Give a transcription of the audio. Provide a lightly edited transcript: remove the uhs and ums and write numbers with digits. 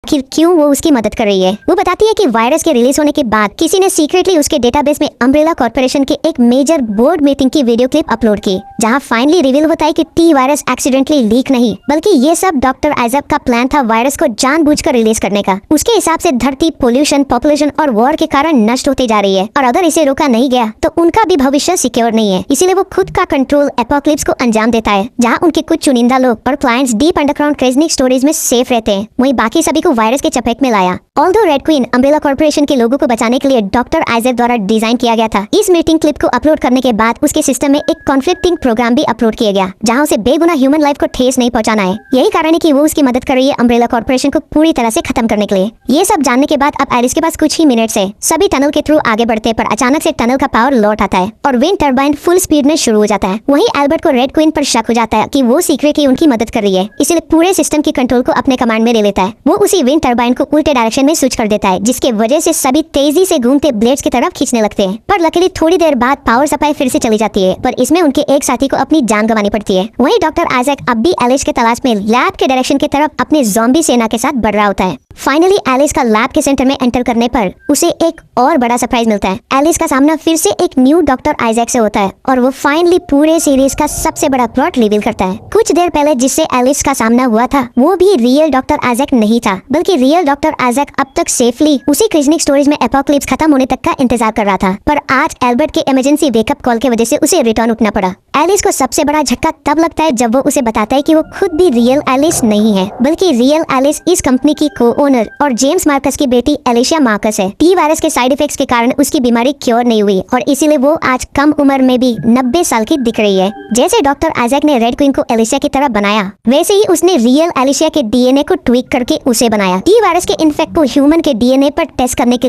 आखिर क्यों वो उसकी मदद कर रही है। वो बताती है कि वायरस के रिलीज होने के बाद किसी ने सीक्रेटली उसके डेटाबेस में अम्ब्रेला कॉर्पोरेशन की एक मेजर बोर्ड मीटिंग की वीडियो क्लिप अपलोड की, जहाँ फाइनली रिवील होता है कि टी वायरस एक्सीडेंटली लीक नहीं बल्कि ये सब डॉक्टर आइजैक का प्लान था वायरस को जानबूझकर रिलीज करने का। उसके हिसाब से धरती पोल्यूशन, पॉपुलेशन और वॉर के कारण नष्ट होती जा रही है और अगर इसे रोका नहीं गया तो उनका भी भविष्य सिक्योर नहीं है। इसीलिए वो खुद का कंट्रोल एपोक्लिप्स को अंजाम देता है, जहाँ उनके कुछ चुनिंदा लोग और क्लाइंट्स डीप अंडरग्राउंड क्रेजनिक स्टोरेज में सेफ रहते हैं। वहीं बाकी सभी को वायरस के चपेट में लाया। Although red queen umbrella corporation के लोगों को बचाने के लिए डॉक्टर आइजैक द्वारा डिजाइन किया गया था। इस मीटिंग क्लिप को अपलोड करने के बाद उसके सिस्टम में एक कॉन्फ्लिक्टिंग प्रोग्राम भी अपलोड किया गया, जहां उसे बेगुनाह ह्यूमन लाइफ को ठेस नहीं पहुंचाना है। यही कारण है कि वो उसकी मदद कर रही है अम्ब्रेला कॉर्पोरेशन को पूरी तरह से खत्म करने के लिए। ये सब जानने के बाद अब एलिस के पास कुछ ही मिनट्स है। सभी टनल के थ्रू आगे बढ़ते पर अचानक से टनल का पावर लौट आता है और विंड टर्बाइन फुल स्पीड में शुरू हो जाता है। वहीं एल्बर्ट को रेड क्वीन पर शक हो जाता है कि वो सीक्रेटली उनकी मदद कर रही है, इसलिए पूरे सिस्टम की कंट्रोल को अपने कमांड में ले लेता है। वो उसी विंड टर्बाइन को उल्टे डायरेक्शन में स्विच कर देता है, जिसके वजह से सभी तेजी से घूमते ब्लेड्स की तरफ खींचने लगते हैं। पर लकीली थोड़ी देर बाद पावर सप्लाई फिर से चली जाती है, पर इसमें उनके एक साथी को अपनी जान गंवानी पड़ती है। वहीं डॉक्टर आइजैक अब भी एलिस के तलाश में लैब के डायरेक्शन की तरफ अपने ज़ॉम्बी सेना के साथ बढ़ रहा होता है। फाइनली एलिस का लैब के सेंटर में एंटर करने पर उसे एक और बड़ा सरप्राइज मिलता है। एलिस का सामना फिर से एक न्यू डॉक्टर आइजैक से होता है और वो फाइनली पूरे सीरीज का सबसे बड़ा प्लॉट रिवील करता है। कुछ देर पहले जिससे एलिस का सामना हुआ था वो भी रियल डॉक्टर आइजैक नहीं था, बल्कि रियल डॉक्टर आइजैक अब तक सेफली उसी क्रिजनिक स्टोरेज में एपोक्लिप्स खत्म होने तक का इंतजार कर रहा था। पर आज एल्बर्ट के इमरजेंसी वेकअप कॉल की वजह से उसे रिटर्न उठना पड़ा। एलिस को सबसे बड़ा झटका तब लगता है जब वो उसे बताता है कि वो खुद भी रियल एलिस नहीं है, बल्कि रियल एलिस इस कंपनी की को ओनर और जेम्स मार्कस की बेटी एलिशिया मार्कस है। टी वायरस के साइड इफेक्ट्स के कारण उसकी बीमारी क्योर नहीं हुई और इसीलिए वो आज कम उम्र में भी 90 साल की दिख रही है। जैसे डॉक्टर आइजैक ने रेड क्वीन को एलिशिया की तरह बनाया, वैसे ही उसने रियल एलिशिया के डीएनए को ट्वीक करके उसे बनाया। टी वायरस के इन्फेक्ट को ह्यूमन के डीएनए पर टेस्ट करने के